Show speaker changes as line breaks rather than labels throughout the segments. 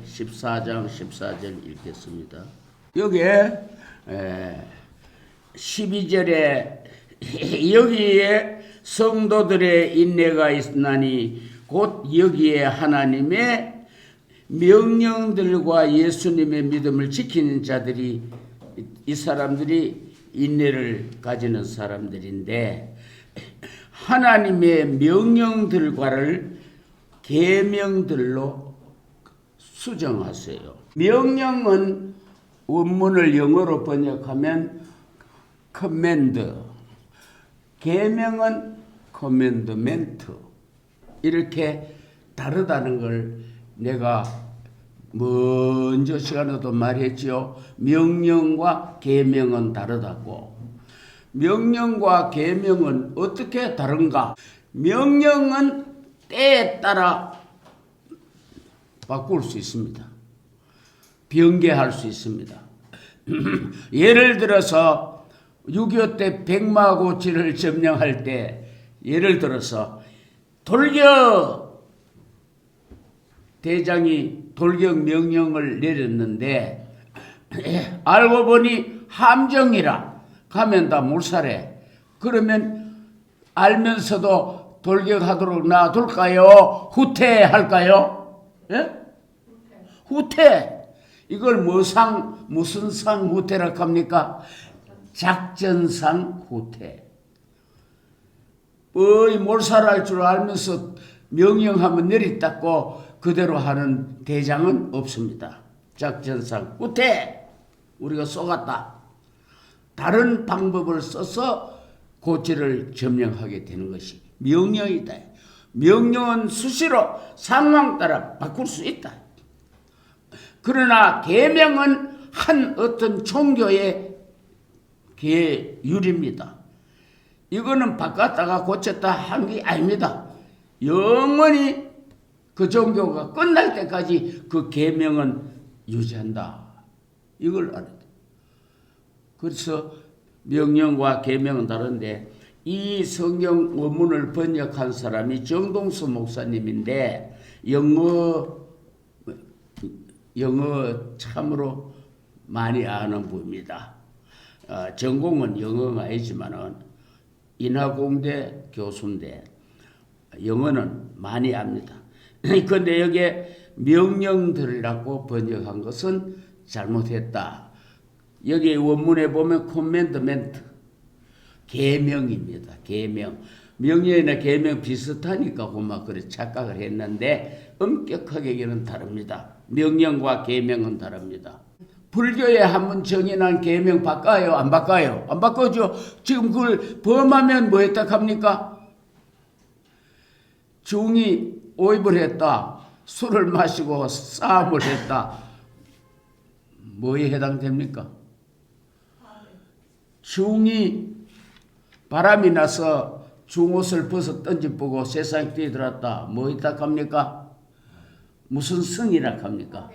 14장 14절 읽겠습니다. 여기에 12절에 여기에 성도들의 인내가 있나니 곧 여기에 하나님의 명령들과 예수님의 믿음을 지키는 자들이, 이 사람들이 인내를 가지는 사람들인데, 하나님의 명령들과를 계명들로 수정하세요. 명령은 원문을 영어로 번역하면 command, 계명은 commandment. 이렇게 다르다는 걸 내가 먼저 시간에도 말했지요. 명령과 계명은 다르다고. 명령과 계명은 어떻게 다른가? 명령은 때에 따라 바꿀 수 있습니다. 변개할 수 있습니다. 예를 들어서 6.25 때 백마고치를 점령할 때, 예를 들어서 돌격! 대장이 돌격 명령을 내렸는데 알고 보니 함정이라 가면 다 몰살해. 그러면 알면서도 돌격하도록 놔둘까요? 후퇴할까요? 예? 후퇴. 이걸 무슨 상 후퇴라고 합니까? 작전상 후퇴. 몰살할 줄 알면서 명령하면 내리닦고 그대로 하는 대장은 없습니다. 작전상 후퇴. 우리가 쏘갔다. 다른 방법을 써서 고지를 점령하게 되는 것이 명령이다. 명령은 수시로 상황 따라 바꿀 수 있다. 그러나 계명은 한 어떤 종교의 계율입니다. 이거는 바꿨다가 고쳤다 한 게 아닙니다. 영원히 그 종교가 끝날 때까지 그 계명은 유지한다. 이걸 알아야 돼. 그래서 명령과 계명은 다른데, 이 성경 원문을 번역한 사람이 정동수 목사님인데 영어 참으로 많이 아는 분입니다. 전공은 영어가 아니지만은 인하공대 교수인데 영어는 많이 압니다. 그런데 여기에 명령들이라고 번역한 것은 잘못했다. 여기 원문에 보면 commandment, 계명입니다. 계명. 명령이나 계명 비슷하니까 고마 그래 착각을 했는데 엄격하게 이는 다릅니다. 명령과 계명은 다릅니다. 불교에 한번 정의난 계명 바꿔요? 안 바꿔요? 안 바꿔죠. 지금 그걸 범하면 뭐 했다 합니까? 중이 오입을 했다. 술을 마시고 싸움을 했다. 뭐에 해당됩니까? 중이 바람이 나서 중옷을 벗어 던져보고 세상에 뛰어들었다. 뭐 있다 합니까? 무슨 성이라 합니까?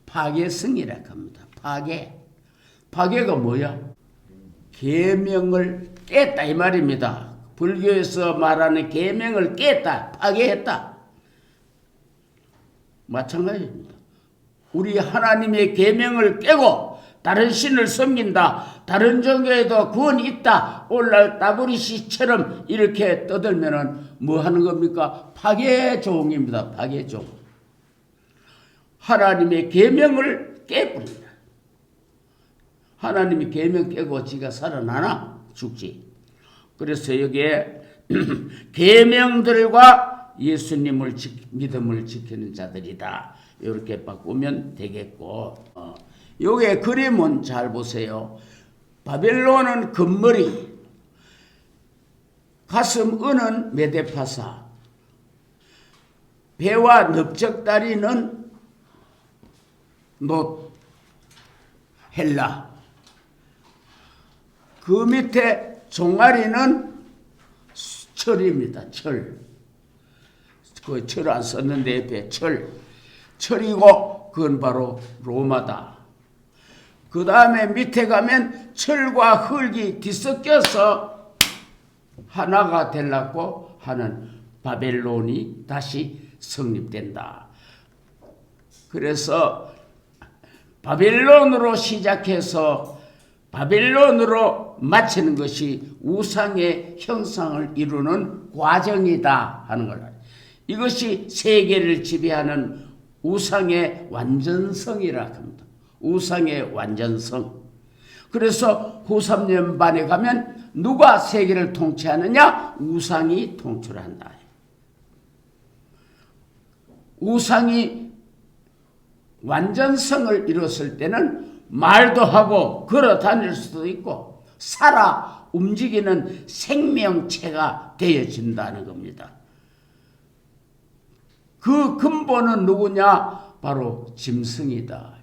파괴성이라 합니다. 파괴가 뭐야? 계명을 깼다 이 말입니다. 불교에서 말하는 계명을 깼다, 파괴했다. 마찬가지입니다. 우리 하나님의 계명을 깨고 다른 신을 섬긴다, 다른 종교에도 구원이 있다, 오늘날 따브리시처럼 이렇게 떠들면은 뭐 하는 겁니까? 파괴종입니다. 파괴종. 하나님의 계명을 깨버린다. 하나님이 계명 깨고 지가 살아나나? 죽지. 그래서 여기에 계명들과 예수님을 믿음을 지키는 자들이다. 이렇게 바꾸면 되겠고, 여기에 그림은 잘 보세요. 바벨론은 금머리, 가슴 은은 메데파사, 배와 넓적다리는 놋, 헬라, 그 밑에 종아리는 철입니다. 철. 그 철 안 썼는데 옆에 철이고 그건 바로 로마다. 그 다음에 밑에 가면 철과 흙이 뒤섞여서 하나가 되려고 하는 바벨론이 다시 성립된다. 그래서 바벨론으로 시작해서 바벨론으로 마치는 것이 우상의 형상을 이루는 과정이다 하는 걸 알아요. 이것이 세계를 지배하는 우상의 완전성이라 합니다. 우상의 완전성. 그래서 후3년 반에 가면 누가 세계를 통치하느냐? 우상이 통치한다. 우상이 완전성을 이뤘을 때는 말도 하고 걸어 다닐 수도 있고 살아 움직이는 생명체가 되어진다는 겁니다. 그 근본은 누구냐? 바로 짐승이다.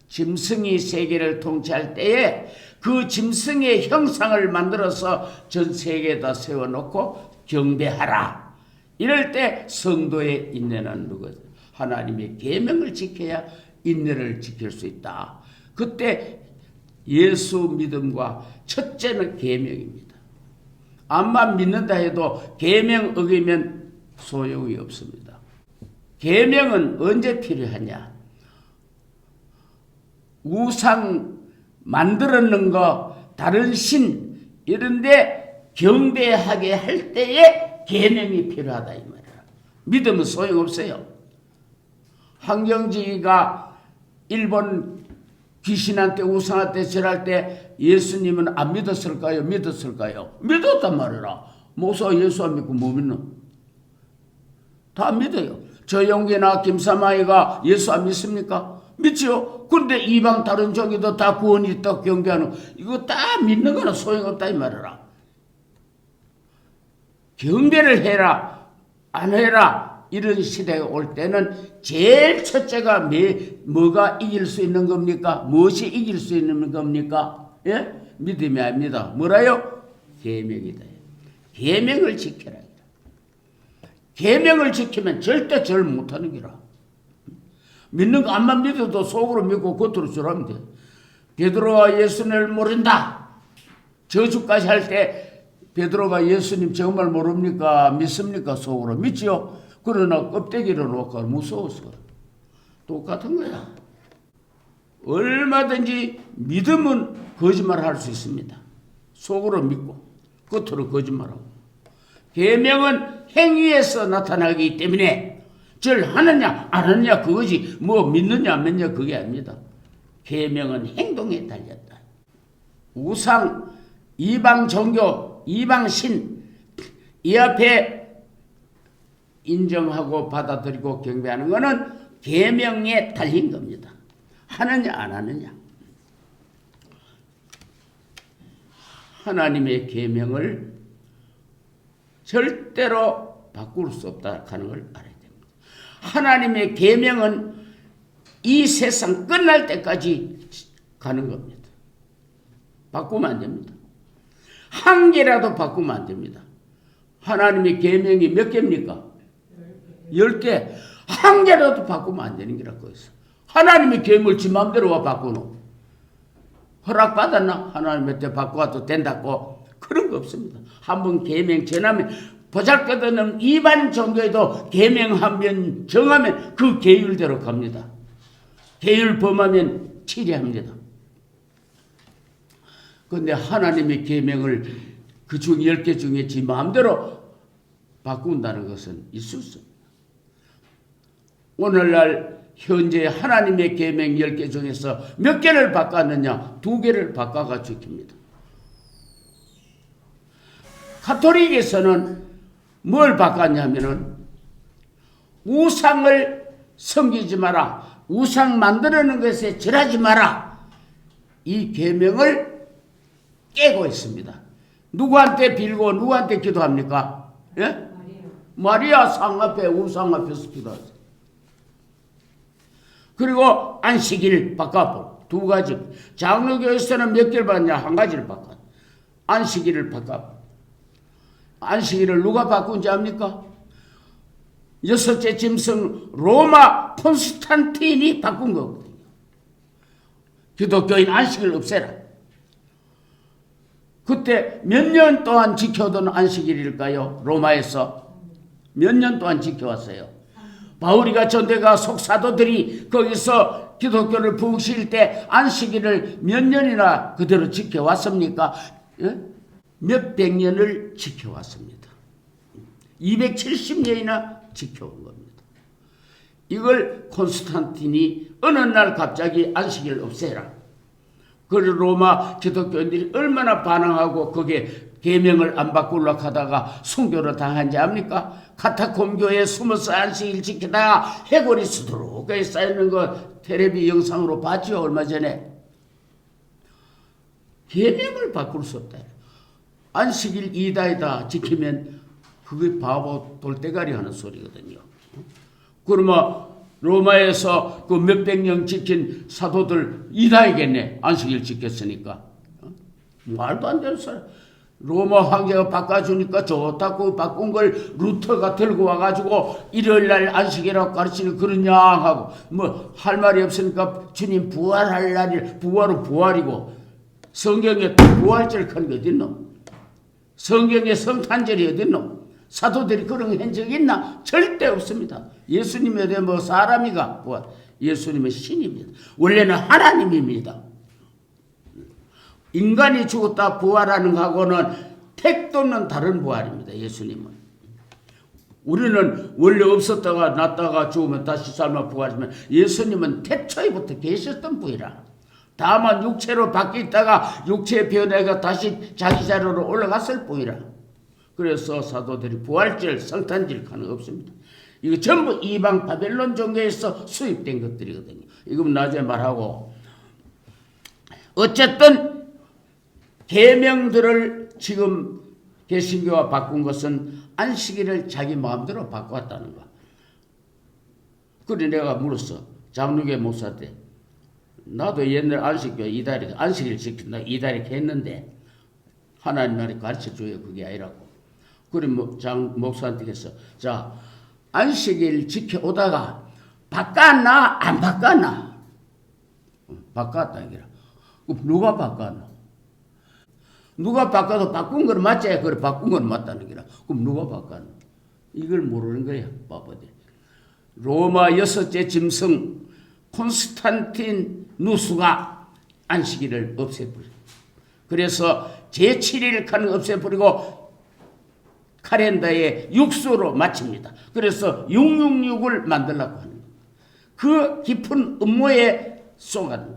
짐승이 세계를 통치할 때에 그 짐승의 형상을 만들어서 전 세계에다 세워놓고 경배하라. 이럴 때 성도의 인내는 누구죠? 하나님의 계명을 지켜야 인내를 지킬 수 있다. 그때 예수 믿음과 첫째는 계명입니다. 암만 믿는다 해도 계명 어기면 소용이 없습니다. 계명은 언제 필요하냐? 우상 만들었는 거, 다른 신 이런데 경배하게 할 때에 계명이 필요하다 이 말이야. 믿으면 소용없어요. 황경지가 일본 귀신한테 우상한테 절할 때 예수님은 안 믿었을까요? 믿었을까요? 믿었단 말이라. 모사 예수 안 믿고 뭐 믿노? 다 믿어요. 저용기나 김사마이가 예수 안 믿습니까? 믿지요. 그런데 이방 다른 종교도 다 구원이 있다고 경배하는 이거 다 믿는 거는 소용없다 이 말이라. 경배를 해라 안 해라 이런 시대가 올 때는 제일 첫째가 뭐가 이길 수 있는 겁니까? 무엇이 이길 수 있는 겁니까? 예? 믿음이 아닙니다. 뭐라요? 계명이다. 계명을 지켜라. 계명을 지키면 절대 절 못하는 기라. 믿는 거 안만 믿어도 속으로 믿고 겉으로 절하면 돼. 베드로가 예수님을 모른다. 저주까지 할 때 베드로가 예수님 정말 모릅니까? 믿습니까? 속으로 믿지요. 그러나 껍데기를 놓고 무서워서 똑같은 거야. 얼마든지 믿으면 거짓말할 수 있습니다. 속으로 믿고 겉으로 거짓말하고. 계명은 행위에서 나타나기 때문에 절하느냐 안 하느냐 그거지 뭐 믿느냐 안 믿느냐 그게 아닙니다. 계명은 행동에 달렸다. 우상, 이방 종교, 이방 신 이 앞에 인정하고 받아들이고 경배하는 것은 계명에 달린 겁니다. 하느냐 안 하느냐. 하나님의 계명을 절대로 바꿀 수 없다 하는 걸 알아야 됩니다. 하나님의 계명은 이 세상 끝날 때까지 가는 겁니다. 바꾸면 안 됩니다. 한 개라도 바꾸면 안 됩니다. 하나님의 계명이 몇 개입니까? 10개. 한 개라도 바꾸면 안 되는 게라고 했어. 하나님의 계명을 지 마음대로 와 바꾸노. 허락받았나? 하나님한테 바꿔도 된다고. 그런 거 없습니다. 한번 계명 전하면 보잘것없는 이반 종교에도 계명하면 정하면 그 계율대로 갑니다. 계율 범하면 치리합니다. 그런데 하나님의 계명을 그중 10개 중에 지 마음대로 바꾼다는 것은 있을 수 없습니다. 오늘날 현재 하나님의 계명 10개 중에서 몇 개를 바꿨느냐? 2개를 바꿔가 지킵니다. 가톨릭에서는 뭘 바꿨냐면은 우상을 섬기지 마라. 우상 만들어놓은 것에 절하지 마라. 이 계명을 깨고 있습니다. 누구한테 빌고 누구한테 기도합니까? 예? 마리아 상 앞에 우상 앞에서 기도하세요. 그리고 안식일 바꿔보. 2가지. 장로교에서는 몇 개를 받냐? 1가지를 바꿔. 안식일을 바꿔. 안식일을 누가 바꾼지 압니까? 6째 짐승 로마 콘스탄틴이 바꾼 거거든요. 기독교인 안식일 없애라. 그때 몇 년 동안 지켜던 안식일일까요? 로마에서 몇 년 동안 지켜왔어요? 바울이가 전대가 속사도들이 거기서 기독교를 부흥시킬 때 안식일을 몇 년이나 그대로 지켜왔습니까? 예? 몇백 년을 지켜왔습니다. 270년이나 지켜온 겁니다. 이걸 콘스탄틴이 어느 날 갑자기 안식일 없애라. 그리고 로마 기독교인들이 얼마나 반항하고 거기에 계명을 안 바꾸려고 하다가 순교를 당한지 압니까? 카타콤 교회에 숨어서 안식일 지키다가 해골이 수두룩하게 쌓이는 거 텔레비 영상으로 봤죠, 얼마 전에. 계명을 바꿀 수 없다. 안식일 이다이다 지키면 그게 바보 돌대가리 하는 소리거든요. 그러면 로마에서 그 몇백 년 지킨 사도들 이다이겠네. 안식일 지켰으니까. 말도 안 되는 소리. 로마 황제가 바꿔주니까 좋다고 바꾼 걸 루터가 들고 와가지고 일요일날 안식이라고 가르치는 그러냐 하고 뭐 할 말이 없으니까 주님 부활할 날이 부활은 부활이고 성경에 부활절 하는 게 어딨노? 성경에 성탄절이 어딨노? 사도들이 그런 거 한 적 있나? 절대 없습니다. 예수님에 대해 뭐 사람이가 부활. 예수님은 신입니다. 원래는 하나님입니다. 인간이 죽었다 부활하는 거하고는 택도 없는 다른 부활입니다. 예수님은. 우리는 원래 없었다가 났다가 죽으면 다시 살면 부활하지만 예수님은 태초에부터 계셨던 분이라. 다만 육체로 바뀌었다가 육체 변해가 다시 자기 자리로 올라갔을 뿐이라. 그래서 사도들이 부활절, 성탄절 하는 거 없습니다. 이거 전부 이방 바벨론 종교에서 수입된 것들이거든요. 이건 나중에 말하고. 어쨌든 계명들을 지금 개신교가 바꾼 것은 안식일을 자기 마음대로 바꿔왔다는 거. 그래 내가 물었어. 장로교 목사 때. 나도 옛날 안식교 이다리 안식일 지킨다 이다리 했는데 하나님 말이 가르쳐줘요. 그게 아니라고. 그래 장 목사한테 했어. 자 안식일 지켜오다가 바꿨나 안 바꿨나? 바꿨다 이거라. 누가 바꿨나? 누가 바꿔도 바꾼 건 맞지? 그래 바꾼 건 맞다는 게라. 그럼 누가 바꿨나? 이걸 모르는 거야, 바보들. 로마 6째 짐승 콘스탄틴 누스가 안식일을 없애버려. 그래서 제7일 칸을 없애버리고 카렌더에 육수로 마칩니다. 그래서 666을 만들려고 하는 거예요. 그 깊은 음모에 쏘가는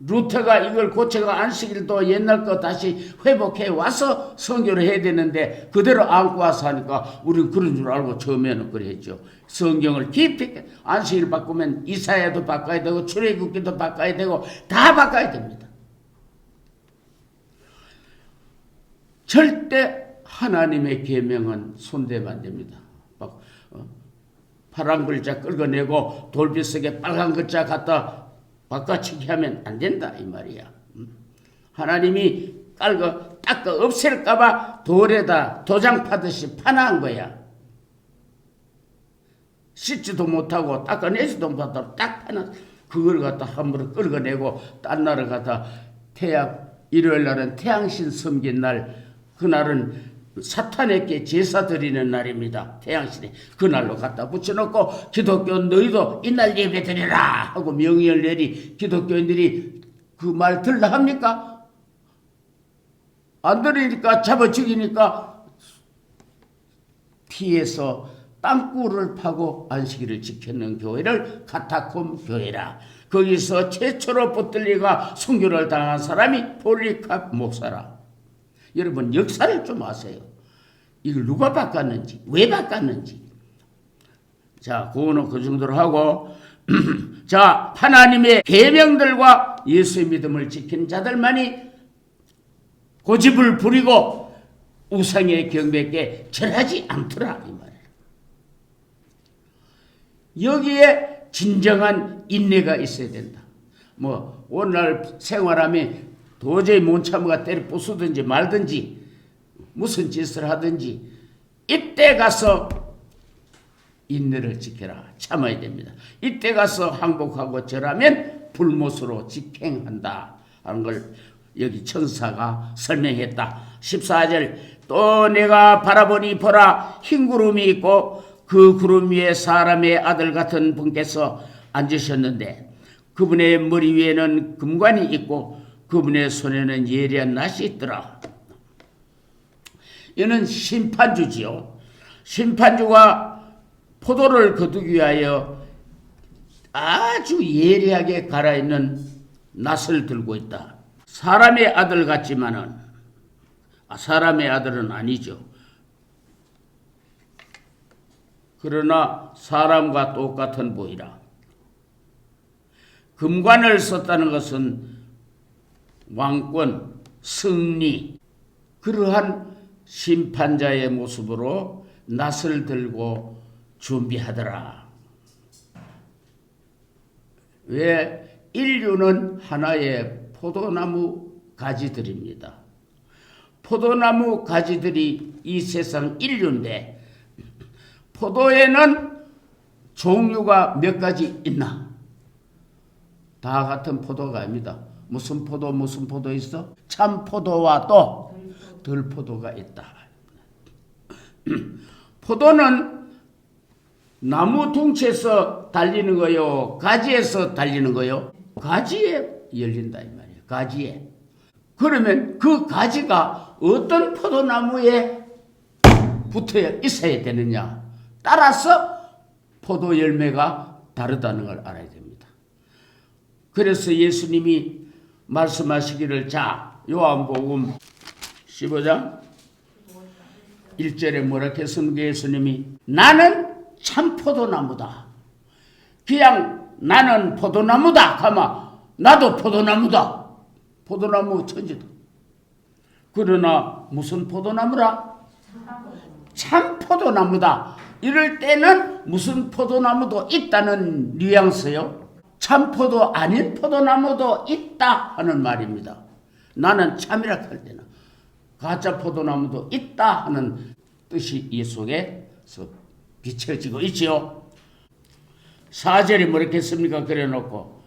루터가 이걸 고쳐가 안식일도 옛날 거 다시 회복해 와서 선교를 해야 되는데 그대로 안고 와서 하니까 우리는 그런 줄 알고 처음에는 그랬죠. 성경을 깊이 안식일 바꾸면 이사야도 바꿔야 되고 출애굽기도 바꿔야 되고 다 바꿔야 됩니다. 절대 하나님의 계명은 손대면 안 됩니다. 파란 글자 긁어내고 돌빛 속에 빨간 글자 갖다 바꿔치기 하면 안 된다 이 말이야. 하나님이 닦아 없앨까봐 돌에다 도장 파듯이 파놓은 거야. 씻지도 못하고 닦아내지도 못하고 딱 파놔. 그걸 갖다 함부로 긁어내고 딴 날을 갖다 일요일 날은 태양신 섬긴 날, 그날은 사탄에게 제사 드리는 날입니다. 태양신에 그날로 갖다 붙여놓고 기독교 너희도 이날 예배 드리라 하고 명령을 내리 기독교인들이 그 말 들라 합니까? 안 들으니까 잡아 죽이니까 피해서 땅굴을 파고 안식일을 지켰는 교회를 카타콤 교회라. 거기서 최초로 붙들리가 순교를 당한 사람이 폴리캅 목사라. 여러분 역사를 좀 아세요. 이걸 누가 바꿨는지 왜 바꿨는지. 자 그거는 그 정도로 하고 자 하나님의 계명들과 예수의 믿음을 지킨 자들만이 고집을 부리고 우상의 경배께 절하지 않더라 이 말이에요. 여기에 진정한 인내가 있어야 된다. 뭐 오늘 생활하면 도저히 못 참아가 때려 부수든지 말든지 무슨 짓을 하든지 이때 가서 인내를 지켜라. 참아야 됩니다. 이때 가서 항복하고 절하면 불못으로 직행한다 하는 걸 여기 천사가 설명했다. 14절 또 내가 바라보니 보라 흰 구름이 있고 그 구름 위에 사람의 아들 같은 분께서 앉으셨는데 그분의 머리 위에는 금관이 있고 그분의 손에는 예리한 낫이 있더라. 이는 심판주지요. 심판주가 포도를 거두기 위하여 아주 예리하게 갈아있는 낫을 들고 있다. 사람의 아들 같지만은 사람의 아들은 아니죠. 그러나 사람과 똑같은 보이라. 금관을 썼다는 것은 왕권, 승리, 그러한 심판자의 모습으로 낫을 들고 준비하더라. 왜? 인류는 하나의 포도나무 가지들입니다. 포도나무 가지들이 이 세상 인류인데 포도에는 종류가 몇 가지 있나? 다 같은 포도가 아닙니다. 무슨 포도 있어? 참포도와 또 들포도가 있다. 포도는 나무 둥치에서 달리는 거요? 가지에서 달리는 거요? 가지에 열린다 이 말이에요. 가지에. 그러면 그 가지가 어떤 포도나무에 붙어 있어야 되느냐? 따라서 포도 열매가 다르다는 걸 알아야 됩니다. 그래서 예수님이 말씀하시기를 자 요한복음 15장 1절에 뭐라 했습니까? 예수님이 나는 참 포도나무다. 그냥 나는 포도나무다 하면 나도 포도나무다. 포도나무 천지다. 그러나 무슨 포도나무라? 참 포도나무다. 이럴 때는 무슨 포도나무도 있다는 뉘앙스요. 참포도 아닌 포도나무도 있다 하는 말입니다. 나는 참이라 할 때는 가짜 포도나무도 있다 하는 뜻이 이 속에서 비춰지고 있지요. 4절에 뭐라고 했습니까? 그래놓고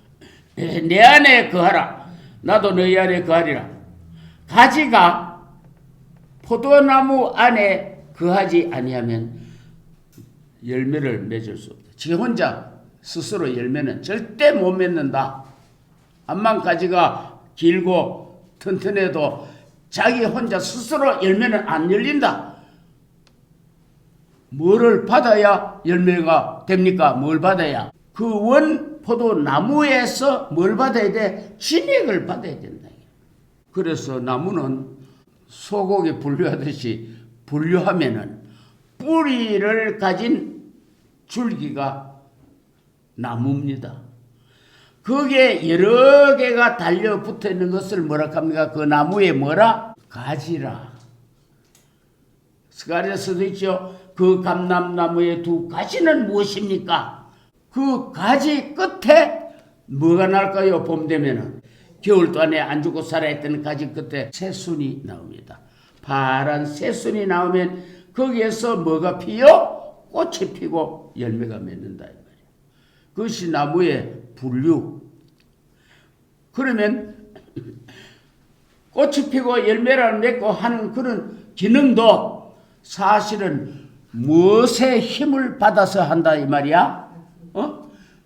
내 안에 거하라 나도 너희 안에 거하리라. 가지가 포도나무 안에 거하지 아니하면 열매를 맺을 수 없다. 지 혼자 스스로 열매는 절대 못 맺는다. 암만 가지가 길고 튼튼해도 자기 혼자 스스로 열매는 안 열린다. 뭐를 받아야 열매가 됩니까? 뭘 받아야? 그 원 포도나무에서 뭘 받아야 돼? 진액을 받아야 된다. 그래서 나무는 소고기 분류하듯이 분류하면은 뿌리를 가진 줄기가 나무입니다. 거기에 여러 개가 달려붙어 있는 것을 뭐라 합니까? 그 나무에 뭐라? 가지라. 스가랴서도 있죠. 그 감람나무의 두 가지는 무엇입니까? 그 가지 끝에 뭐가 날까요? 봄 되면은 겨울 동안에 안 죽고 살아있던 가지 끝에 새순이 나옵니다. 파란 새순이 나오면 거기에서 뭐가 피요? 꽃이 피고 열매가 맺는다. 그것이 나무의 분류. 그러면 꽃이 피고 열매를 맺고 하는 그런 기능도 사실은 무엇의 힘을 받아서 한다 이 말이야?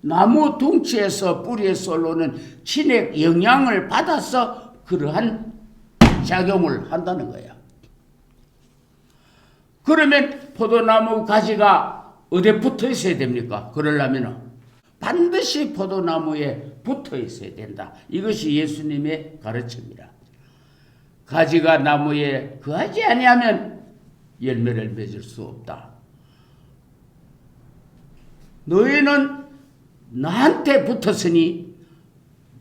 나무 둥치에서 뿌리에서 올라오는 진액 영향을 받아서 그러한 작용을 한다는 거야. 그러면 포도나무 가지가 어디에 붙어 있어야 됩니까? 그러려면 반드시 포도나무에 붙어 있어야 된다. 이것이 예수님의 가르침이라. 가지가 나무에 거하지 아니하면 열매를 맺을 수 없다. 너희는 나한테 붙었으니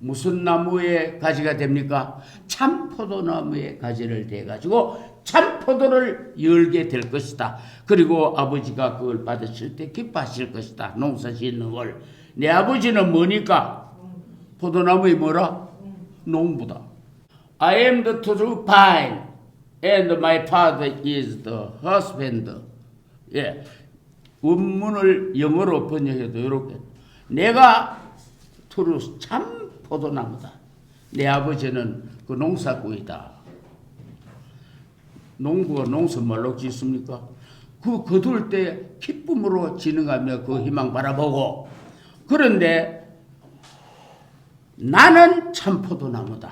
무슨 나무의 가지가 됩니까? 참포도나무의 가지를 대가지고 참포도를 열게 될 것이다. 그리고 아버지가 그걸 받으실 때 기뻐하실 것이다. 농사 짓는 걸. 내 아버지는 뭐니까? 포도나무의 뭐라? 농부다. I am the true vine and my father is the husband. 예. 원문을 영어로 번역해도 이렇게. 내가 트루 참 포도나무다. 내 아버지는 그 농사꾼이다. 농부가 농사 뭘로 짓습니까? 그 거둘 때 기쁨으로 진흥하며 그 희망 바라보고, 그런데 나는 참 포도나무다.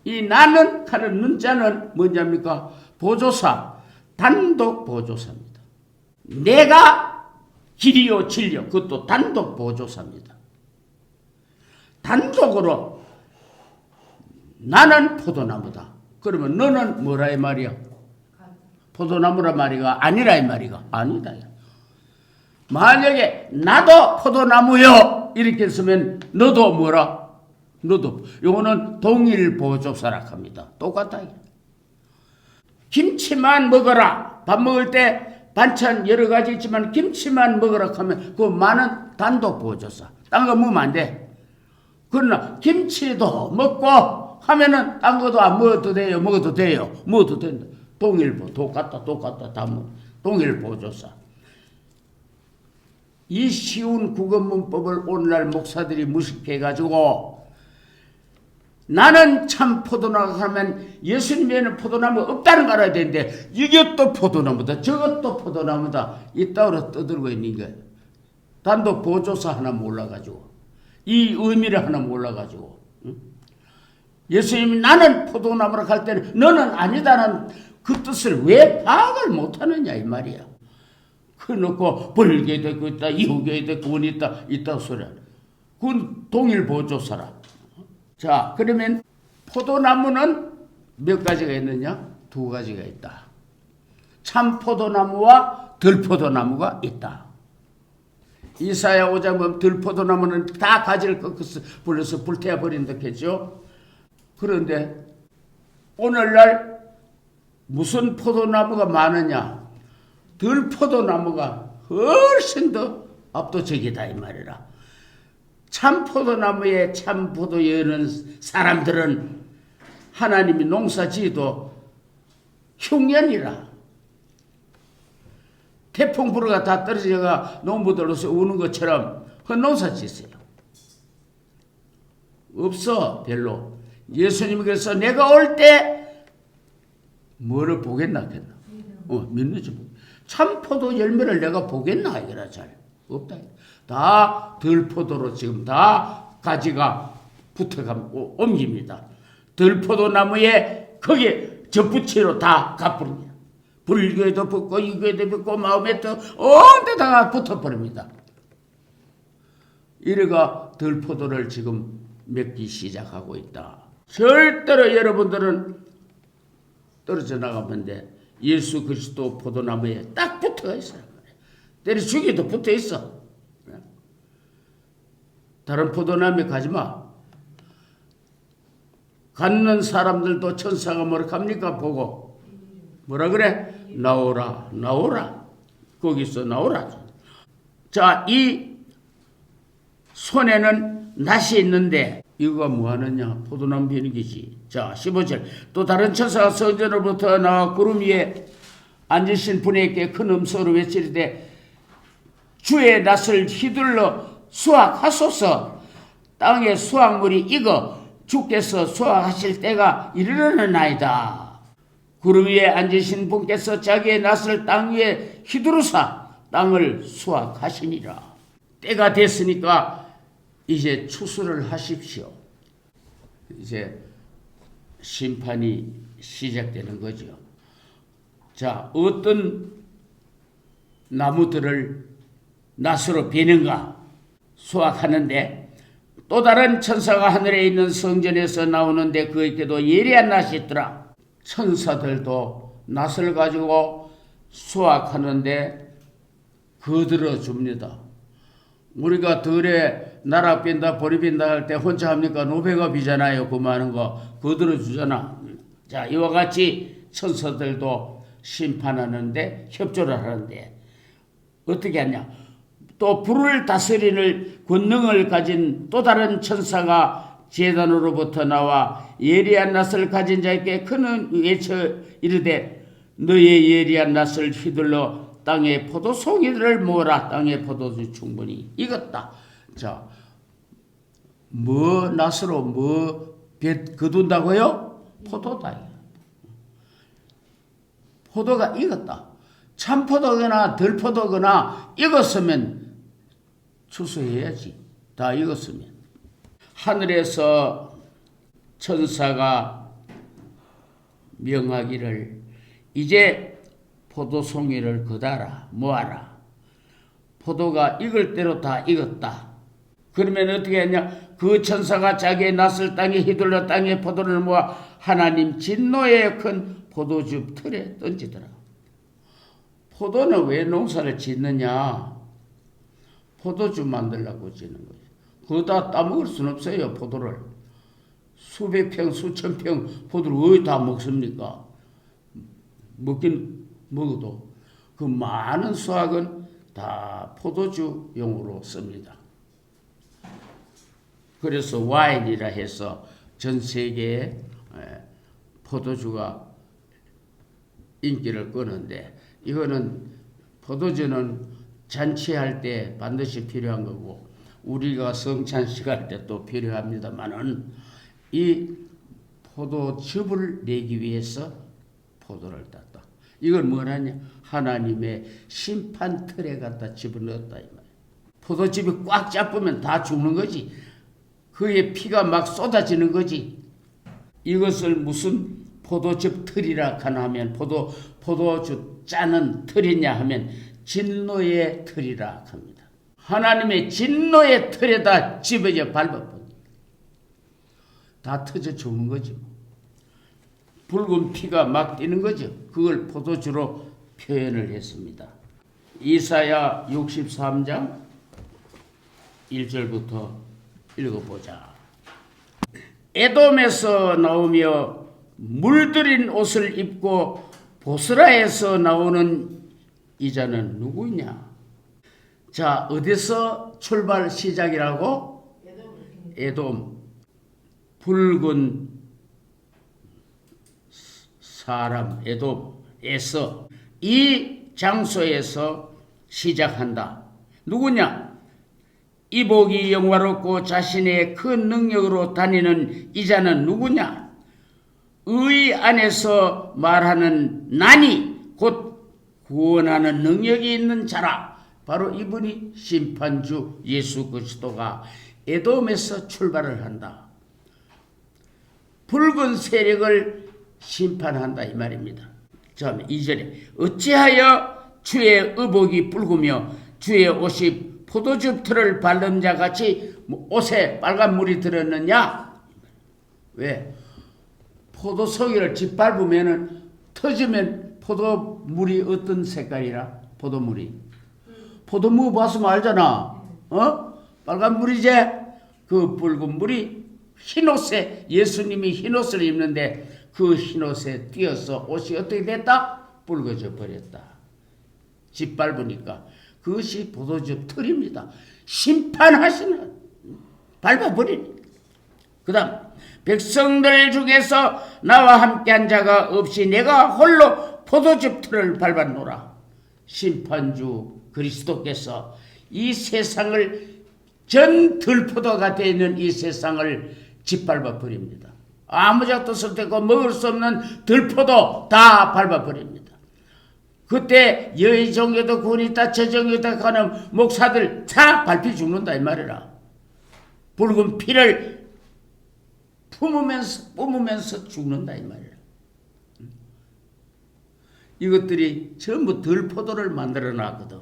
이 나는 하는 문자는 뭐냐입니까? 보조사, 단독 보조사입니다. 내가 길이요 진리요, 그것도 단독 보조사입니다. 단독으로 나는 포도나무다. 그러면 너는 뭐라 이 말이야? 포도나무라 말이가 아니라 이 말이가 아니다. 만약에 나도 포도나무요 이렇게 쓰면 너도 뭐라? 너도. 요거는 동일 보조사라 합니다. 똑같다. 김치만 먹어라. 밥 먹을 때 반찬 여러 가지 있지만 김치만 먹으라 하면 그 많은 단독 보조사. 딴 거 먹으면 안 돼. 그러나 김치도 먹고 하면은 딴 것도 안 먹어도 돼요. 먹어도 돼요. 먹어도 된다. 동일보. 똑같다. 다 뭐. 동일 보조사. 이 쉬운 국어문법을 오늘날 목사들이 무식해가지고 나는 참 포도나무 하면 예수님에는 포도나무 없다는 걸 알아야 되는데 이것도 포도나무다 저것도 포도나무다 이따위로 떠들고 있는 거예요. 단독 보조사 하나 몰라가지고 이 의미를 하나 몰라가지고 예수님이 나는 포도나무라 할 때는 너는 아니다는 그 뜻을 왜 파악을 못하느냐 이 말이야. 그놓고 벌게도 있고 있다 이후계도 있고 원 있다 소리야. 그건 동일 보조사라. 자, 그러면 포도나무는 몇 가지가 있느냐? 두 가지가 있다. 참 포도나무와 들포도나무가 있다. 이사야 5장 보면 들포도나무는 다 가지를 꺾어서 불러서 불태워 버린다 했죠. 그런데 오늘날 무슨 포도나무가 많으냐? 들포도나무가 훨씬 더 압도적이다 이 말이라. 참 포도나무에 참 포도 여는 사람들은 하나님이 농사 지어도 흉년이라. 태풍 불어가 다 떨어져가 농부들로서 우는 것처럼 헛농사 짓어요. 없어 별로. 예수님이 그래서 내가 올 때 뭐를 보겠나 했나? 믿는지 참 포도 열매를 내가 보겠나 이거라. 잘 없다. 다 들포도로 지금 다 가지가 붙어가 옮깁니다. 들포도나무에 거기에 젖붙이로 다 갚습니다. 불교에도 붙고 이교에도 붙고 마음에도 온데다가 붙어버립니다. 이래가 들포도를 지금 맺기 시작하고 있다. 절대로 여러분들은 떨어져 나가면 돼. 예수 그리스도 포도나무에 딱 붙어 있어요. 때려 죽여도 붙어 있어. 다른 포도나무에 가지 마. 갖는 사람들도 천사가 뭐라 합니까? 보고 뭐라 그래? 나오라. 거기서 나오라. 자, 이 손에는 낫이 있는데 이거가 뭐하느냐? 포도나무 비행기지. 자, 15절. 또 다른 천사가 성전으로부터 나와 구름 위에 앉으신 분에게 큰 음성으로 외치리되 주의 낫을 휘둘러 수확하소서. 땅의 수확물이 익어 주께서 수확하실 때가 이르러나이다. 구름 위에 앉으신 분께서 자기의 낫을 땅 위에 휘두르사 땅을 수확하시니라. 때가 됐으니까 이제 추수를 하십시오. 이제 심판이 시작되는 거죠. 자, 어떤 나무들을 낫으로 베는가 수확하는데 또 다른 천사가 하늘에 있는 성전에서 나오는데 그에게도 예리한 낫이 있더라. 천사들도 낫을 가지고 수확하는데 거들어 줍니다. 우리가 들에 나락 빈다 보리 빈다 할 때 혼자 합니까? 노배가 비잖아요. 그 많은 거 거들어 주잖아. 자, 이와 같이 천사들도 심판하는데 협조를 하는데 어떻게 하냐? 또 불을 다스리는 권능을 가진 또 다른 천사가 제단으로부터 나와 예리한 낫을 가진 자에게 큰 외쳐 이르되 너의 예리한 낫을 휘둘러 땅의 포도송이들을 모으라. 땅의 포도주 충분히 익었다. 자, 뭐 낫으로 뭐 거둔다고요? 포도다. 포도가 익었다. 참포도거나 들포도거나 익었으면 추수해야지. 다 익었으면. 하늘에서 천사가 명하기를 이제 포도송이를 거다라 모아라. 포도가 익을 대로 다 익었다. 그러면 어떻게 했냐? 그 천사가 자기의 낯을 땅에 휘둘러 땅에 포도를 모아 하나님 진노의 큰 포도즙 틀에 던지더라. 포도는 왜 농사를 짓느냐? 포도즙 만들려고 짓는 거예요. 그거 다 따먹을 수는 없어요. 포도를. 수백 평, 수천 평 포도를 왜 다 먹습니까? 먹긴 먹어도 그 많은 수확은 다 포도주용으로 씁니다. 그래서 와인이라 해서 전 세계에 포도주가 인기를 끄는데, 이거는 포도주는 잔치할 때 반드시 필요한 거고 우리가 성찬식 할 때 또 필요합니다만은 이 포도즙을 내기 위해서 포도를 땄다. 이걸 뭐라냐? 하나님의 심판 틀에 갖다 집어넣었다 이 말이야. 포도즙이 꽉 잡으면 다 죽는 거지. 그의 피가 막 쏟아지는 거지. 이것을 무슨 포도즙 틀이라 하면 포도주 짜는 틀이냐 하면 진노의 틀이라 합니다. 하나님의 진노의 틀에다 집어져 밟아버려. 다 터져 죽는 거지. 붉은 피가 막 뛰는 거죠. 그걸 포도주로 표현을 했습니다. 이사야 63장 1절부터 읽어보자. 에돔에서 나오며 물들인 옷을 입고 보스라에서 나오는 이자는 누구냐? 자, 어디서 출발 시작이라고? 에돔. 붉은 사람 에돔에서, 이 장소에서 시작한다. 누구냐? 이복이 영화롭고 자신의 큰 능력으로 다니는 이자는 누구냐? 의 안에서 말하는 난이 곧 구원하는 능력이 있는 자라. 바로 이분이 심판주 예수 그리스도가 에돔에서 출발을 한다. 붉은 세력을 심판한다 이 말입니다. 자, 2절에 어찌하여 주의 의복이 붉으며 주의 옷이 포도즙 틀을 바른 자 같이 옷에 빨간 물이 들었느냐? 왜? 포도송이를 짓밟으면 터지면 포도물이 어떤 색깔이라? 포도물이. 포도무 봤으면 알잖아. 빨간 물이지? 그 붉은 물이 흰옷에, 예수님이 흰옷을 입는데 그 흰옷에 띄어서 옷이 어떻게 됐다? 붉어져 버렸다. 짓밟으니까. 그것이 포도즙 틀입니다. 심판하시는, 밟아버리니. 그 다음, 백성들 중에서 나와 함께한 자가 없이 내가 홀로 포도즙 틀을 밟았노라. 심판주 그리스도께서 이 세상을, 전 들포도가 되어 있는 이 세상을 짓밟아 버립니다. 아무 작도 쓸데없고 먹을 수 없는 들포도 다 밟아버립니다. 그때 여의 종교도 군이 있다, 저 종교도 가는 목사들 다 밟히 죽는다 이 말이라. 붉은 피를 뿜으면서 죽는다 이 말이라. 이것들이 전부 들포도를 만들어 놨거든.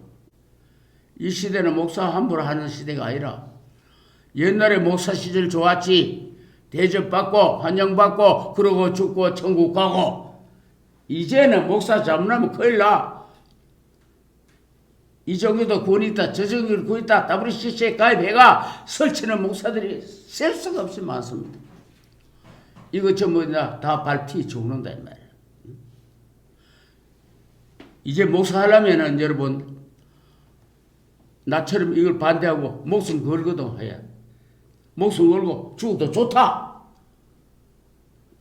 이 시대는 목사 함부로 하는 시대가 아니라, 옛날에 목사 시절 좋았지. 대접받고 환영받고 그러고 죽고 천국 가고. 이제는 목사 잡으면 큰일 나. 이 종교도 군 있다, 저 종교도 군 있다, WCC에 가입해가 설치는 목사들이 셀 수가 없이 많습니다. 이거 전부 다 밟히 죽는다 이 말이야. 이제 목사 하려면은 여러분, 나처럼 이걸 반대하고 목숨 걸거든 해야. 목숨 걸고 죽어도 좋다.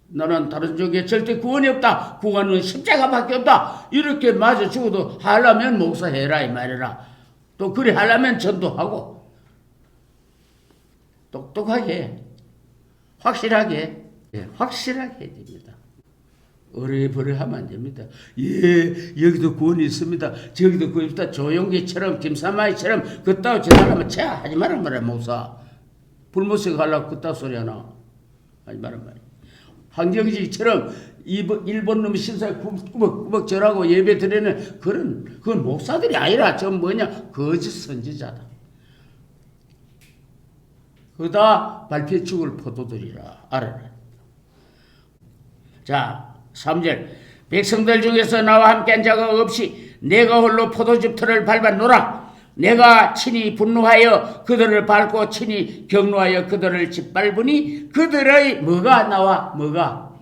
나는 다른 종교에 절대 구원이 없다. 구원은 십자가밖에 없다. 이렇게 맞아 죽어도 하려면 목사해라 이 말이라. 또 그래 하려면 전도하고 똑똑하게 확실하게 해야 됩니다. 어리버리 하면 안 됩니다. 예, 여기도 구원이 있습니다. 저기도 구원이 있다. 조용기처럼 김사마이처럼 그따위 전화하면 차 하지 말란 말이야. 목사 불모색 하려고 그따위 소리 하나 하지 말란 말이야. 황경직처럼 일본 놈 신사에 꾸벅꾸벅 절하고 예배 드리는 그건 목사들이 아니라 저 뭐냐 거짓 선지자다. 그다 발피해 죽을 포도들이라 알아라. 자 3절 백성들 중에서 나와 함께한 자가 없이 내가 홀로 포도즙 틀을 밟아노라. 내가 친히 분노하여 그들을 밟고 친히 격노하여 그들을 짓밟으니 그들의 뭐가 나와? 뭐가?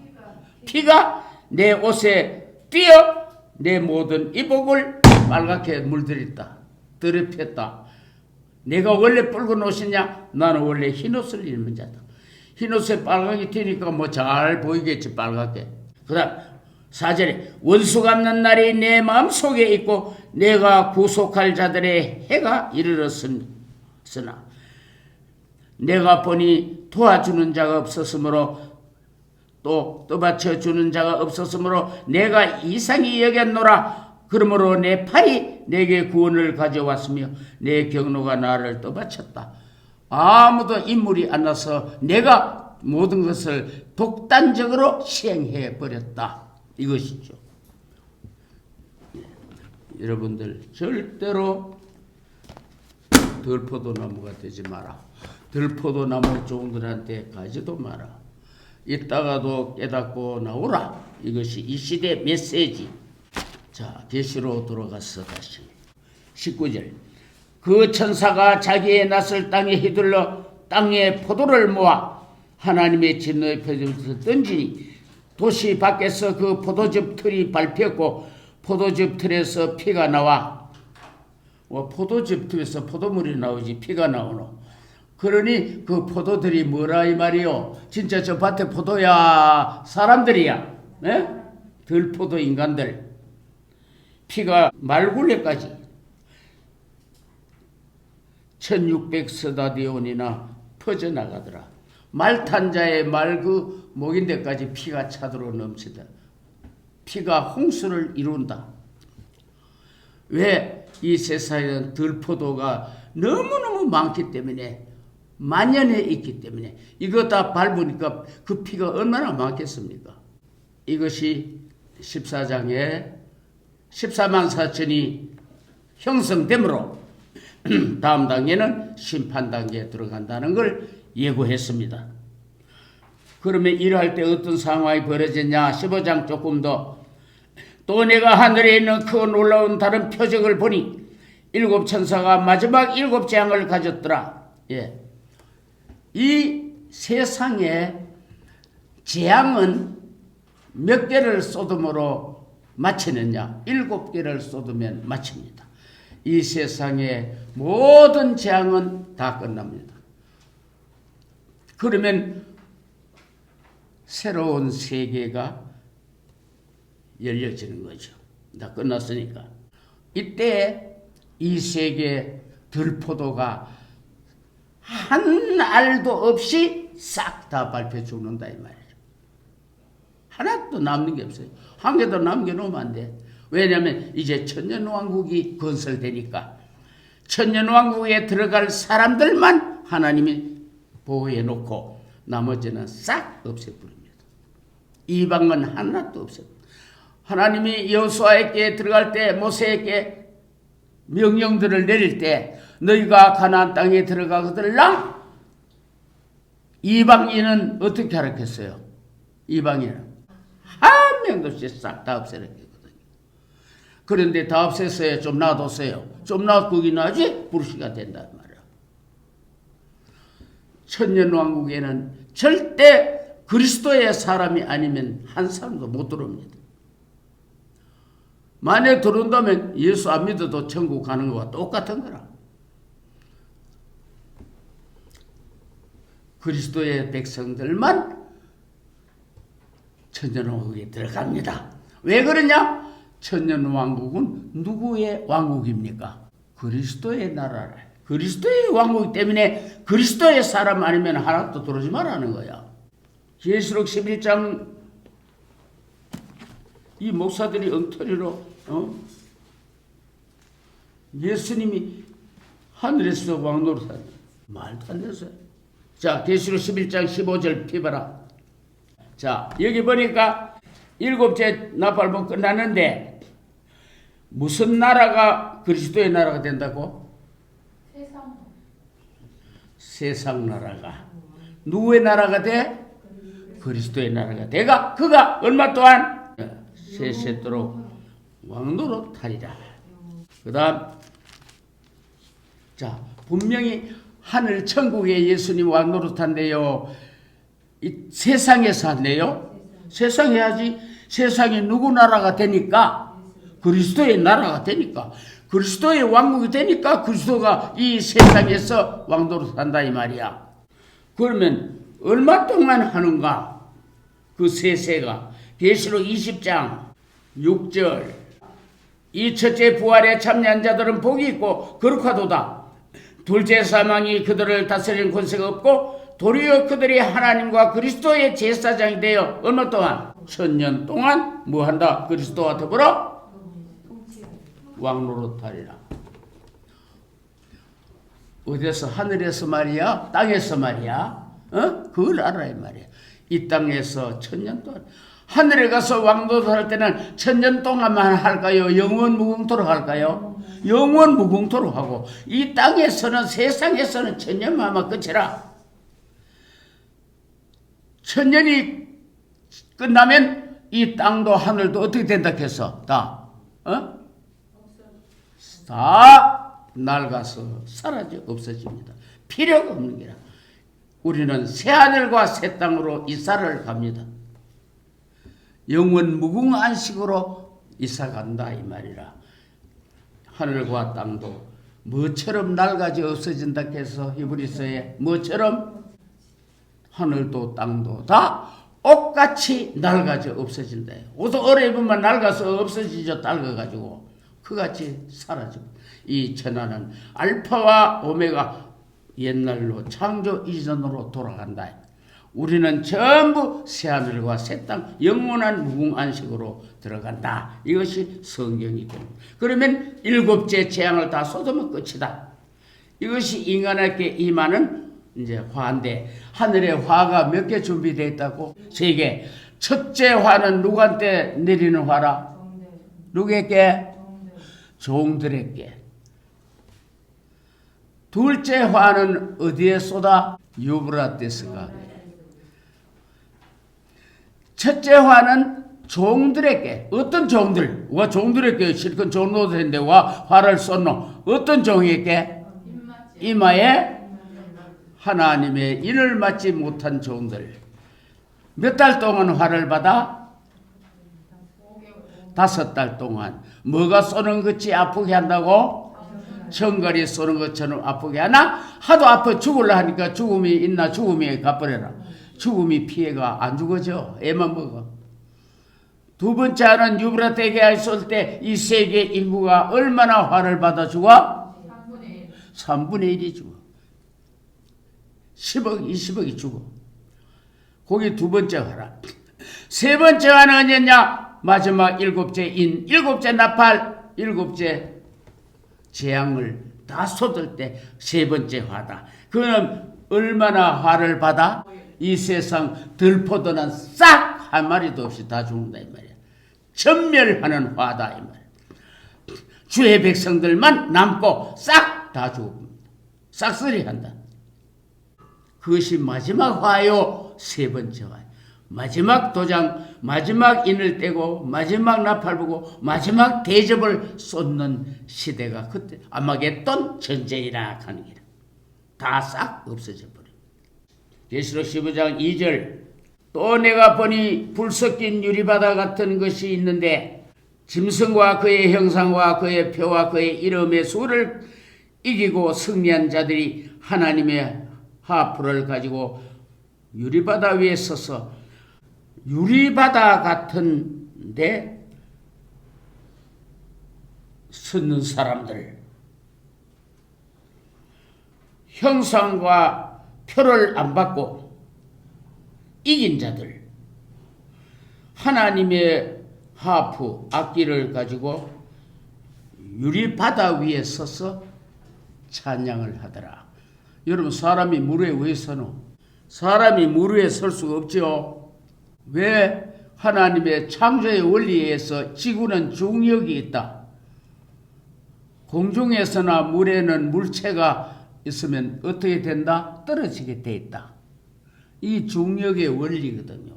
피가 내 옷에 띄어 내 모든 이복을 빨갛게 물들였다. 더럽혔다. 내가 원래 붉은 옷이냐? 나는 원래 흰 옷을 입는 자다. 흰 옷에 빨갛게 튀니까 뭐 잘 보이겠지 빨갛게. 그 다음 4절에 원수 갚는 날이 내 마음속에 있고 내가 구속할 자들의 해가 이르렀으나 내가 보니 도와주는 자가 없었으므로 또 떠받쳐주는 자가 없었으므로 내가 이상히 여겼노라. 그러므로 내 팔이 내게 구원을 가져왔으며 내 경로가 나를 떠받쳤다. 아무도 인물이 안 나서 내가 모든 것을 독단적으로 시행해 버렸다. 이것이죠. 여러분들 절대로 들포도나무가 되지 마라. 들포도나무 종들한테 가지도 마라. 이따가도 깨닫고 나오라. 이것이 이 시대 메시지. 자, 계시로 돌아가서 다시 19절 그 천사가 자기의 낯을 땅에 휘둘러 땅에 포도를 모아 하나님의 진노의 표적을 던지니 도시 밖에서 그 포도즙 틀이 밟혔고 포도즙 틀에서 피가 나와. 포도즙 틀에서 포도물이 나오지 피가 나오노. 그러니 그 포도들이 뭐라 이 말이요. 진짜 저 밭에 포도야 사람들이야. 네? 들포도 인간들. 피가 말굴레까지 1600스다디온이나 퍼져나가더라. 말탄 자의 말 그 목인 데까지 피가 차도록 넘치다. 피가 홍수를 이룬다. 왜? 이 세상에는 들포도가 너무너무 많기 때문에 만연해 있기 때문에 이거 다 밟으니까 그 피가 얼마나 많겠습니까? 이것이 14장에 14만 4천이 형성되므로 다음 단계는 심판 단계에 들어간다는 걸 예고했습니다. 그러면 이러할 때 어떤 상황이 벌어졌냐? 15장 조금 더. 또 내가 하늘에 있는 그 놀라운 다른 표적을 보니 일곱 천사가 마지막 일곱 재앙을 가졌더라. 예. 이 세상에 재앙은 몇 개를 쏟음으로 마치느냐? 7개를 쏟으면 마칩니다. 이 세상의 모든 재앙은 다 끝납니다. 그러면 새로운 세계가 열려지는 거죠. 다 끝났으니까. 이때 이 세계 들포도가 한 알도 없이 싹 다 밟혀 죽는다 이 말이에요. 하나도 남는 게 없어요. 한 개도 남겨놓으면 안 돼. 왜냐하면 이제 천년왕국이 건설되니까 천년왕국에 들어갈 사람들만 하나님이 보호해놓고 나머지는 싹 없애버립니다. 이방은 하나도 없어요. 하나님이 여호수아에게 들어갈 때 모세에게 명령들을 내릴 때 너희가 가나안 땅에 들어가거들라. 이방인은 어떻게 하랬겠어요? 이방인은 한 명도 없이 싹 다 없애랬거든요. 그런데 다 없앴어요? 좀 놔뒀어요? 좀 놔두긴 하지 불씨가 된단 말이야. 천년왕국에는 절대 그리스도의 사람이 아니면 한 사람도 못 들어옵니다. 만약에 들어온다면 예수 안 믿어도 천국 가는 거와 똑같은 거라. 그리스도의 백성들만 천년왕국에 들어갑니다. 왜 그러냐? 천년왕국은 누구의 왕국입니까? 그리스도의 나라라. 그리스도의 왕국이기 때문에 그리스도의 사람 아니면 하나도 들어오지 말라는 거야. 계시록 11장 이 목사들이 엉터리로 예수님이 하늘에서 왕노릇하는 말도 안 됐어요. 자, 계시록 11장 15절 피봐라. 자, 여기 보니까 7째 나팔문 끝났는데 무슨 나라가 그리스도의 나라가 된다고? 세상 나라가. 누구의 나라가 돼? 그리스도의 나라가 돼가 그가 얼마 동안 세세토록 왕노릇하리라. 그 다음 자, 분명히 하늘 천국에 예수님 왕노릇한대요. 이 세상에서 한대요. 세상에 하지. 세상이 누구 나라가 되니까? 그리스도의 나라가 되니까. 그리스도의 왕국이 되니까 그리스도가 이 세상에서 왕노릇한다 이 말이야. 그러면 얼마 동안 하는가? 그 세세가 계시록 20장 6절 이 첫째 부활에 참여한 자들은 복이 있고 거룩하도다. 둘째 사망이 그들을 다스리는 권세가 없고 도리어 그들이 하나님과 그리스도의 제사장이 되어 얼마 동안? 1000년 동안 뭐한다? 그리스도와 더불어 왕노릇하리라. 어디서? 하늘에서 말이야? 땅에서 말이야? 그걸 알아야 말이야. 이 땅에서 1000년 동안. 하늘에 가서 왕노릇할 때는 1000년 동안만 할까요? 영원 무궁토록 할까요? 영원 무궁토록 하고, 이 땅에서는, 세상에서는 1000년만 하면 끝이라. 1000년이 끝나면 이 땅도 하늘도 어떻게 된다 해서 다 낡아서 사라져 없어집니다. 필요가 없는 게라. 우리는 새 하늘과 새 땅으로 이사를 갑니다. 영원 무궁 안식으로 이사 간다 이 말이라. 하늘과 땅도 뭐처럼 낡아져 없어진다 해서 히브리서에 뭐처럼 하늘도 땅도 다 옷같이 낡아져 없어진다. 옷 오래 입으면 낡아서 없어지죠. 낡아가지고 그같이 사라져. 이 천하는 알파와 오메가 옛날로 창조 이전으로 돌아간다. 우리는 전부 새하늘과 새 땅 영원한 무궁안식으로 들어간다. 이것이 성경이 됩니다. 그러면 7째 재앙을 다 쏟으면 끝이다. 이것이 인간에게 임하는 이제 화인데, 하늘에 화가 몇 개 준비되어 있다고? 3개. 첫째 화는 누구한테 내리는 화라? 누구에게? 종들에게. 둘째 화는 어디에 쏟아? 유브라데스가. 첫째 화는 종들에게. 어떤 종들? 와 종들에게 실컷 종노릇했는데 와 화를 쏟노? 어떤 종에게? 이마에 하나님의 인을 맞지 못한 종들. 몇 달 동안 화를 받아? 5달 동안. 뭐가 쏘는 것이 아프게 한다고? 청갈이 쏘는 것처럼 아프게 하나? 하도 아파 죽을라 하니까 죽음이 있나? 죽음이 가버려라. 죽음이 피해가 안 죽어져. 애만 먹어. 두 번째 하는 유브라데스에 쏠 때 이 세계 인구가 얼마나 화를 받아 죽어? 3분의 1이 죽어. 10억, 20억이 죽어. 거기 두 번째 화라. 세 번째 화는 언제냐? 마지막 7째 인, 7째 나팔, 7째 재앙을 다 쏟을 때 세 번째 화다. 그는 얼마나 화를 받아? 이 세상 들포도는 싹 한 마리도 없이 다 죽는다 이 말이야. 전멸하는 화다 이 말이야. 주의 백성들만 남고 싹 다 죽습니다. 싹쓸이 한다. 그것이 마지막 화요. 세 번째 화. 마지막 도장, 마지막 인을 떼고 마지막 나팔 부고 마지막 대접을 쏟는 시대가 그때 아마겟돈 전쟁이라 하는 게라. 다 싹 없어져 버려. 계시록 15장 2절. 또 내가 보니 불 섞인 유리바다 같은 것이 있는데 짐승과 그의 형상과 그의 표와 그의 이름의 수를 이기고 승리한 자들이 하나님의 하프를 가지고 유리바다 위에 서서 유리바다 같은데 서는 사람들, 형상과 표를 안 받고 이긴 자들, 하프, 악기를 가지고 유리 바다 위에 서서 찬양을 하더라. 여러분, 사람이 물 위에 왜 서노? 사람이 물 위에 설 수가 없죠. 왜? 하나님의 창조의 원리에 의해서 지구는 중력이 있다. 공중에서나 물에는 물체가 있으면 어떻게 된다? 떨어지게 돼 있다. 이 중력의 원리거든요.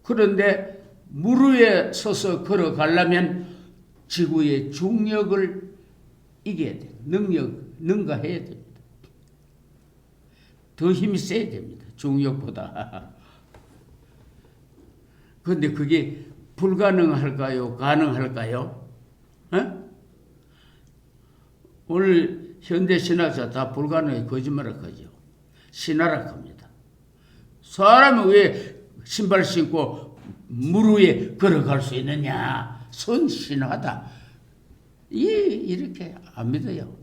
그런데 물 위에 서서 걸어가려면 지구의 중력을 이겨야 돼. 능가해야 됩니다. 더 힘이 세야 됩니다. 중력보다. 그런데 그게 불가능할까요? 가능할까요? 오늘 현대 신학자 다 불가능해 거짓말을 하죠. 신화라 합니다. 사람은 왜 신발 신고 물 위에 걸어갈 수 있느냐? 선신하다. 이렇게 안 믿어요.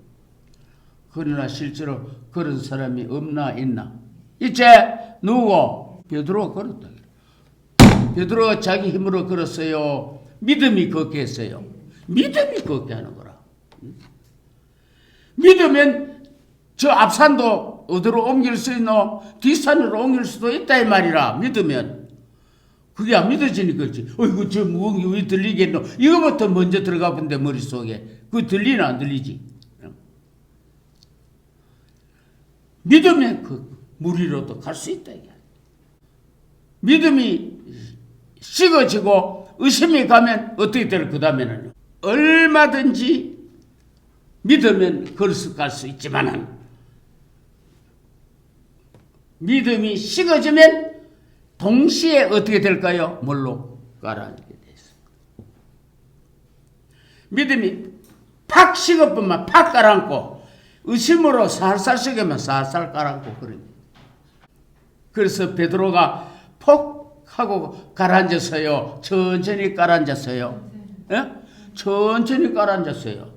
그러나 실제로 그런 사람이 없나 있나? 이제 누구? 베드로가 걸었다. 베드로가 자기 힘으로 걸었어요. 믿음이 걷게 했어요. 믿음이 걷게 하는 거라. 믿으면 저 앞산도 어디로 옮길 수 있노? 뒷산으로 옮길 수도 있다 이 말이라. 믿으면. 그게 안 믿어지니까 그렇지. 어이구 저 무언기 왜 들리겠노? 이거부터 먼저 들어가 본데 머릿속에. 그거 들리나 안 들리지? 믿으면 그 물 위로도 갈 수 있다 이게. 믿음이 식어지고 의심이 가면 어떻게 될 그 다음에는요. 얼마든지 믿으면 걸어서 갈 수 있지만은 믿음이 식어지면 동시에 어떻게 될까요? 뭘로 가라앉게 됐어. 믿음이 팍 식어보면 팍 가라앉고 의심으로 살살 식으면 살살 가라앉고 그럽니다. 그래서 베드로가 폭 하고 가라앉았어요. 천천히 가라앉았어요. 예? 천천히 가라앉았어요.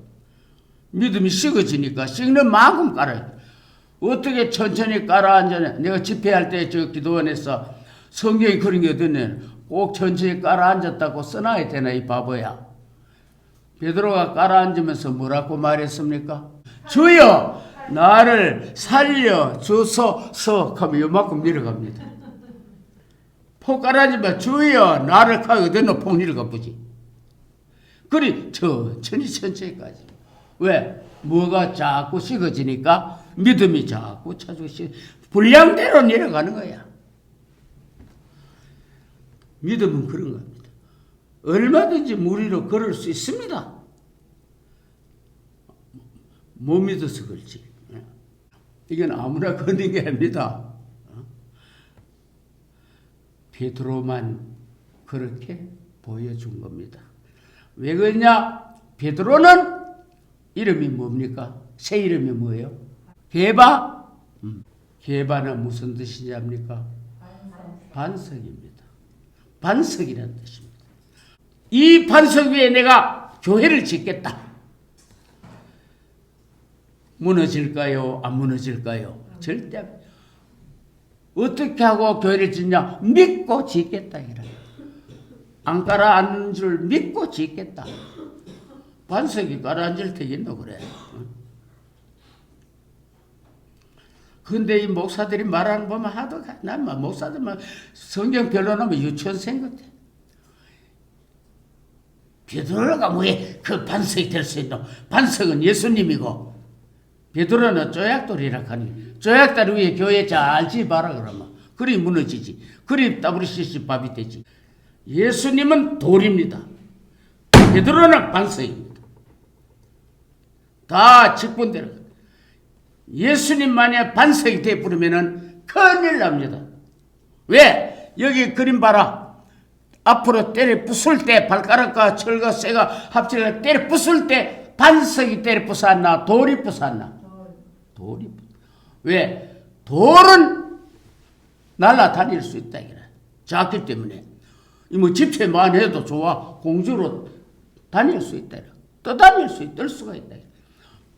믿음이 식어지니까 식는 만큼 깔아요. 어떻게 천천히 깔아앉냐? 내가 집회할 때 저 기도원에서 성경에 그런 게 어딨네. 꼭 천천히 깔아앉았다고 써놔야 되나 이 바보야. 베드로가 깔아앉으면서 뭐라고 말했습니까? 주여 나를 살려주소서 하면 요만큼 내려갑니다. 폭 깔아앉으면 주여 나를 가 어디노 폭 내려가보지. 그리 천천히 가지. 왜? 뭐가 자꾸 식어지니까 믿음이 자꾸 분량대로 내려가는 거야. 믿음은 그런 겁니다. 얼마든지 물 위로 걸을 수 있습니다. 못 믿어서 그렇지. 이건 아무나 걷는 게 아닙니다. 베드로만 그렇게 보여준 겁니다. 왜 그러냐? 베드로는 이름이 뭡니까? 새 이름이 뭐예요? 게바? 게바는 무슨 뜻이지 합니까? 반석입니다. 반석이라는 뜻입니다. 이 반석 위에 내가 교회를 짓겠다. 무너질까요? 안 무너질까요? 절대 어떻게 하고 교회를 짓냐? 믿고 짓겠다. 안 깔아앉는 줄 믿고 짓겠다. 반석이 깔아앉을 테겠노 그래. 근데 이 목사들이 말하는 거 보면 하도 난 목사들만 성경 변론하면 유치원생 같아. 베드로가 왜 그 반석이 될 수 있노? 반석은 예수님이고 베드로는 쪼약돌이라 하니 쪼약돌 위에 교회 잘 지어봐라 그러면 그리 무너지지. 그리 WCC 밥이 되지. 예수님은 돌입니다. 베드로는 반석입니다. 다 직분대로. 예수님만의 반석이 되어버리면 큰일 납니다. 왜? 여기 그림 봐라. 앞으로 때려 부술 때 발가락과 철과 쇠가 합쳐서 때려 부술 때 반석이 때려 부쉈나 돌이 부쉈나? 돌이. 왜? 돌은 날아다닐 수 있다. 작기 때문에. 뭐 집체만 해도 좋아. 공주로 다닐 수 있다. 떠다닐 수 있다. 뜰 수가 있다.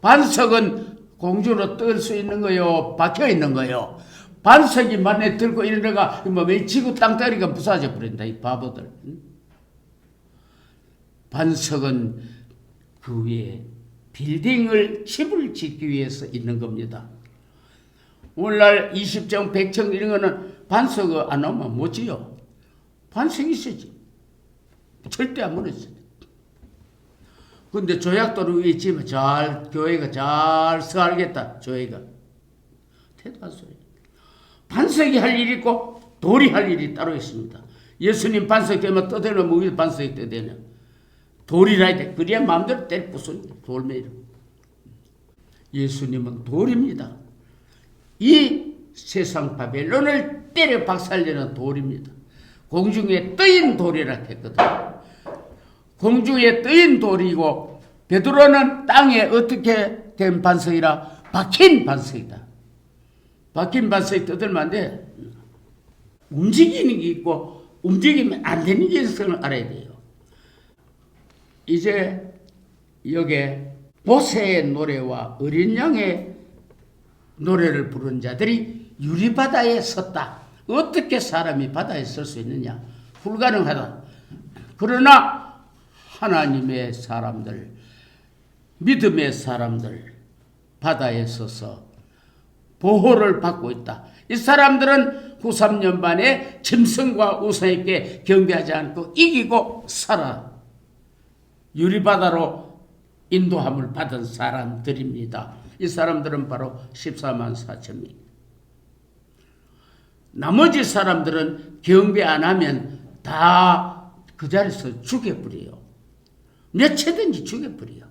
반석은 공주로 뜰 수 있는 거요. 박혀 있는 거요. 반석이 만에 들고 이러다가 뭐 지구 땅덩이가 부서져 버린다. 이 바보들. 반석은 그 위에 빌딩을 집을 짓기 위해서 있는 겁니다. 오늘날 20정, 100정 이런 거는 반석 안 오면 못 지요. 반석이 있어야지. 절대 안 무너져요. 근데 조약도를 위에 지으면 교회가 잘 살겠다. 교회가. 대단한 소리. 반석이 할 일이 있고 돌이 할 일이 따로 있습니다. 예수님 반석 되면 떠대는 무기 반석이 떠대는 돌이라 해야 돼. 그래야 마음대로 때려 부숴. 돌매로. 예수님은 돌입니다. 이 세상 바벨론을 때려 박살내는 돌입니다. 공중에 떠인 돌이라 했거든. 공중에 떠인 돌이고 베드로는 땅에 어떻게 된 반석이라 박힌 반석이다. 박힌 반석이 떠들면 안 돼. 움직이는 게 있고 움직이면 안 되는 게 있음을 알아야 돼요. 이제 여기에 모세의 노래와 어린 양의 노래를 부른 자들이 유리바다에 섰다. 어떻게 사람이 바다에 설 수 있느냐? 불가능하다. 그러나 하나님의 사람들, 믿음의 사람들 바다에 서서 보호를 받고 있다. 이 사람들은 93년 만에 짐승과 우상에게 경배하지 않고 이기고 살아 유리바다로 인도함을 받은 사람들입니다. 이 사람들은 바로 14만 4천 명. 나머지 사람들은 경배 안 하면 다 그 자리에서 죽여버려요. 몇채든지 죽여버려요.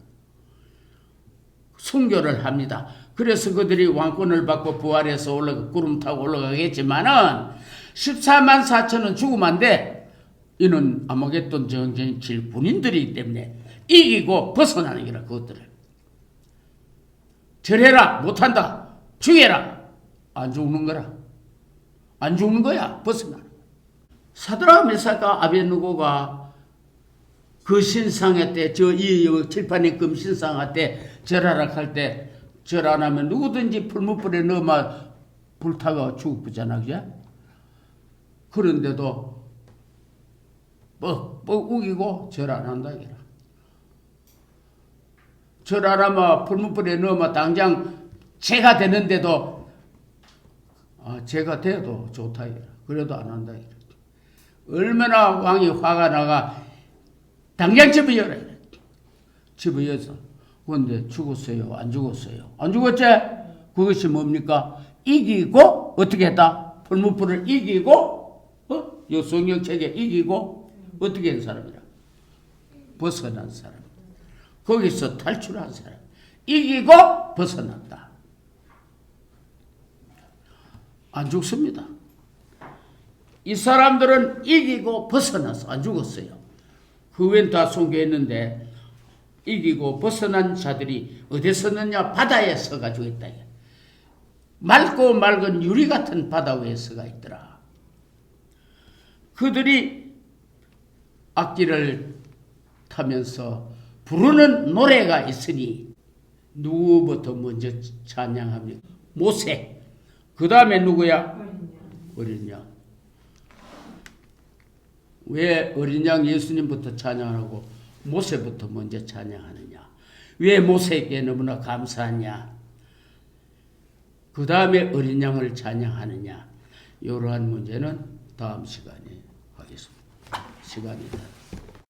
순교를 합니다. 그래서 그들이 왕권을 받고 부활해서 구름 타고 올라가겠지만은 14만 4천은 죽으면 안 돼. 이는 아마겟돈 전쟁 칠 군인들이기 때문에 이기고 벗어나는 게라. 그것들을 절해라 못한다. 죽여라. 안 죽는 거라. 안 죽는 거야. 벗어나. 사드락 메삭과 아벳느고가 그 신상회 때 이 칠판의 금 신상회 때 절하라 할 때 절 안 하면 누구든지 풀무불에 넣으면 불타가 죽었잖아. 그죠? 그런데도 뻑뻑 우기고 절 안 한다. 절 안 하면 풀무불에 넣으면 당장 죄가 되는데도 죄가 돼도 좋다. 그래도 안 한다. 얼마나 왕이 화가 나가 당장 집어여라. 집어여서 그런데 죽었어요? 안 죽었어요? 안 죽었지? 그것이 뭡니까? 이기고 어떻게 했다? 풀무불을 이기고 요 성경책에 이기고 어떻게 한 사람이라? 벗어난 사람. 거기서 탈출한 사람. 이기고 벗어났다. 안 죽습니다. 이 사람들은 이기고 벗어나서 안 죽었어요. 그 외엔 다 순교했는데 이기고 벗어난 자들이 어디에 섰느냐? 바다에 서가지고 있다. 맑고 맑은 유리 같은 바다 위에 서가 있더라. 그들이 악기를 타면서 부르는 노래가 있으니 누구부터 먼저 찬양합니까? 모세. 그 다음에 누구야? 어린 양. 왜 어린 양 예수님부터 찬양하고 모세부터 먼저 찬양하느냐? 왜 모세에게 너무나 감사하냐? 그 다음에 어린 양을 찬양하느냐? 이러한 문제는 다음 시간에 하겠습니다. 시간이다.